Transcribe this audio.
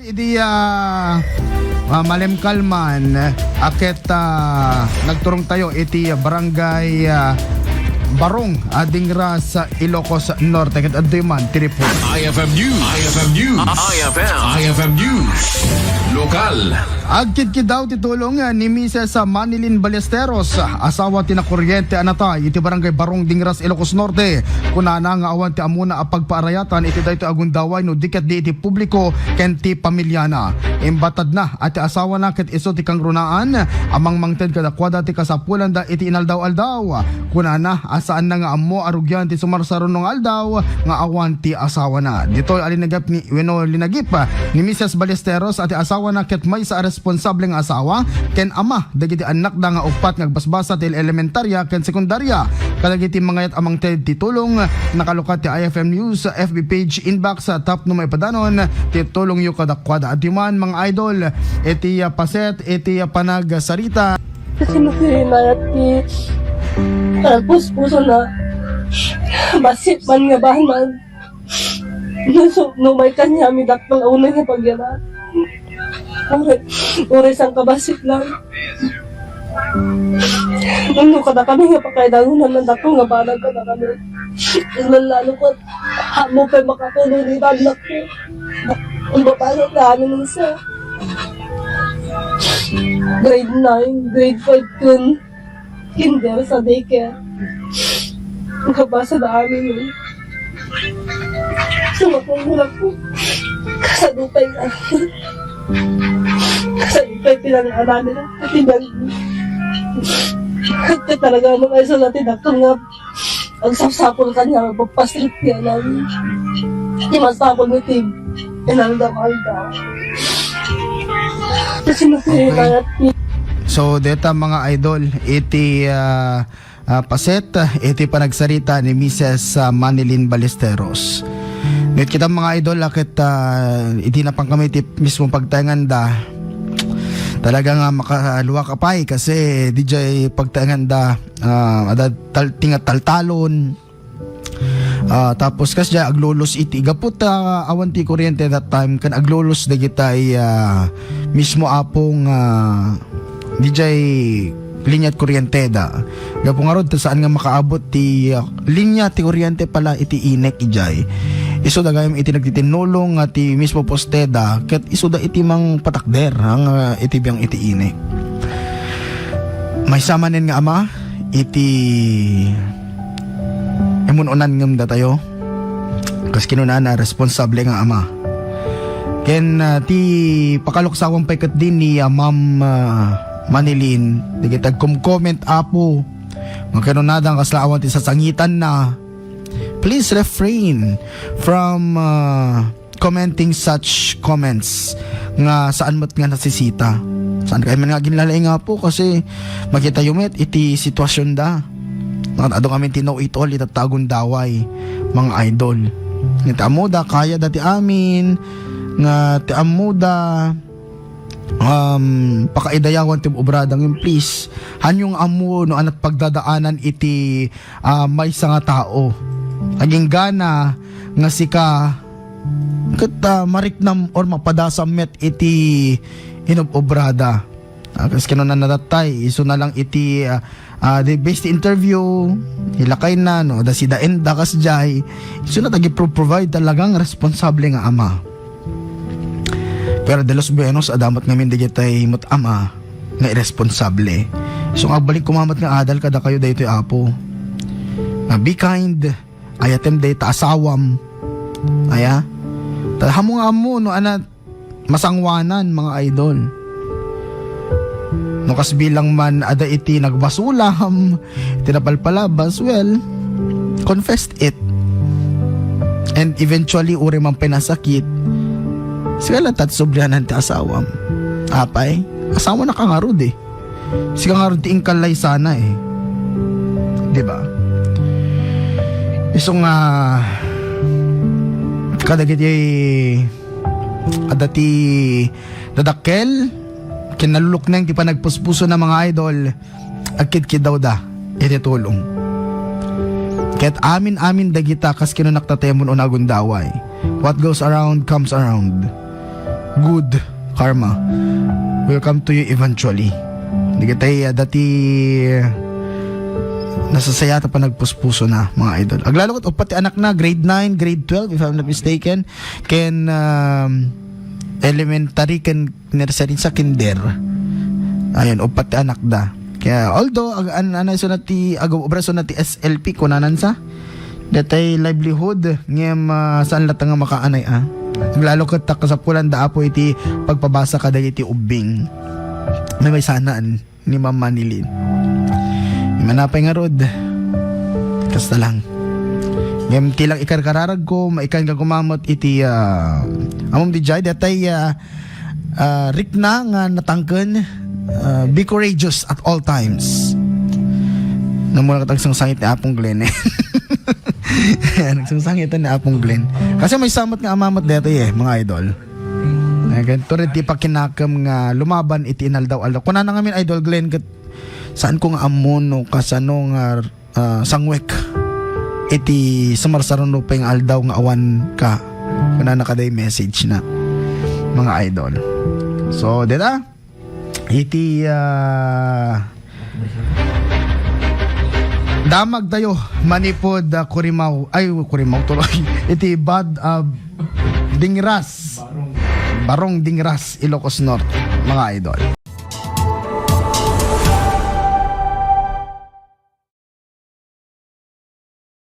Idi Malem Kalman aket nagturong tayo iti barangay Barong Adingra sa Ilocos Norte ket adtoy man tiripon. IFM News. IFM News. IFM News. Lokal. Agkid daw titulong ni Mrs. Manilin Ballesteros, asawa ti na kuryente anata iti barangay Barong Dingras Ilocos Norte. Kunana nga awan ti amuna a pagpaarayatan iti daytoy agundaway no diket di iti publiko ken ti pamilyana. Imbatad na at ti asawa na ket iso ti kangrunaan amang mangted kadakwada ti kasapulan da iti inaldaw-aldaw. Kunana asaan na nga amo arugyan ti sumarsaron ng aldaw nga awan ti asawa na. Ditoy alinagip ni linagip ni Mrs. Ballesteros at ti asawa na ket may sa responsableng asawa ken ama dagiti anak da nga upat nga basbasa til elementarya ken sekundarya kadagiti mangayat amang ted titulong nakalukat ti IFM News sa FB page inbox sa top no may padanon titulong yu kadakwada at man mga idol iti paset iti panagsarita kasi makirinayat ti puso na basit man nga bahan no may kanya mi dakpal unang nga pagyanan Uri sang kabasit lang. Nung kada kami nga pakaidagunan ng dako nga banag kada kami. Lalo ko, mo pa makatulong ni anak ko. Ang babae namin nung sa grade 9, grade 5 kun kinder sa daycare. Ang kabasa na amin yun. Sumakong hulak ko. Kasadupay na. Kasadupay pinag-aral nila. At talaga mga isa natin ako nga ang sapsapol kanya magpapastrip niya namin. Hindi masapol mo tim. Inalda-alda. Kasi nakirinayat niya. So deta mga idol iti paset iti panagsarita ni Mrs. Manilin Ballesteros. Net kita mga idol akit iti na pang kami iti mismo pagtanganda talaga nga makaluwa ka pay kasi DJ pagtanganda tingat taltalon tapos kasi aglolos iti gapot awan ti kuryente that time kan aglolos da gitay mismo apong DJ linya at kuryente da gapo nga rod saan nga makaabot ti linya ti kuryente pala iti inek ijay iso da gayam iti nagtitinulong ti mismo posteda ket iso da iti mang patakder ang iti biyang iti inek may samanen nga ama iti emununan ngem da tayo kas kinunana responsable nga ama ken ti pakaloksawang payket din ni Ma'am Manilin digitag comment apo magkanunadang kaslaawan ti sasangitan na please refrain from commenting such comments nga saan mo't nga nasisita saan kayo man nga ginlalay nga po kasi makita yumet iti sitwasyon da adong amin tinaw itol itatagon daway mga idol nga amuda kaya dati amin nga ti amuda pakaidayawan tim obradang yung please hanyong amo no anat pagdadaanan iti may sa nga tao aging gana nga sika ket mariknam or mapadasam met iti inobrada kasi kinunan nadatay iso na lang iti the best interview hilakay na no da sida enda kas jay iso na tagi provide talagang responsable nga ama. Pero de los buenos adamat ngamin digitay mot ama nga irresponsable. So agbalik kumamat nga adal kada kayo daytoy apo. Be kind, ayatem day ta asawam. Aya. Tahamo nga amo no ana masangwanan mga idol. No kas bilang man ada iti nagbasulam, tinapalpalabas, well, confessed it. And eventually uri man pinasakit. Sigala tat sobrahan ti asawam. Apay, asawa na kangarod eh. Siga ngarod ti ingkalay sana eh. 'Di ba? Isong kadagiti adati dadakkel kinalulok nang ti panagpuspuso na mga idol agkid-kid daw da iti tulong. Ket amin dagita kas kinunaktatemon unagundaway. What goes around comes around. good karma will come to you eventually. Hindi kita dati nasasayata pa nagpuspuso na mga idol. Aglalo ko pati anak na grade 9, grade 12 if I'm not mistaken, ken elementary ken nursery sa kinder. Ayun, pati anak da. Kaya although ano so nati obraso nati SLP kunanan sa datay livelihood ngem saan latang nga makaanay Aglalo ko ta sa pulan da apo iti pagpabasa kada iti ubing. May sanaan ni Ma'am Manilin. Manapay nga rod. Kasta lang. Ngem tilang ikarkararag ko, maikan ka kumamot iti amom di jay datay rikna nga natangken, be courageous at all times. Namula katagsang sangit ni Apong Glenn Nagsang-sangit ni Apong Glenn. Kasi may samot nga amamot datay mga idol. Ganito rin ti pakinakam nga lumaban iti inaldaw-aldaw. Kuna na ngamin idol Glenn saan ko nga amon no kasano nga sangwek iti samarsaron no peng aldaw nga awan ka kuna nakaday message na mga idol. So dita iti damag tayo manipod kurimaw tuloy iti bad Dingras Barong Dingras Ilocos Norte mga idol.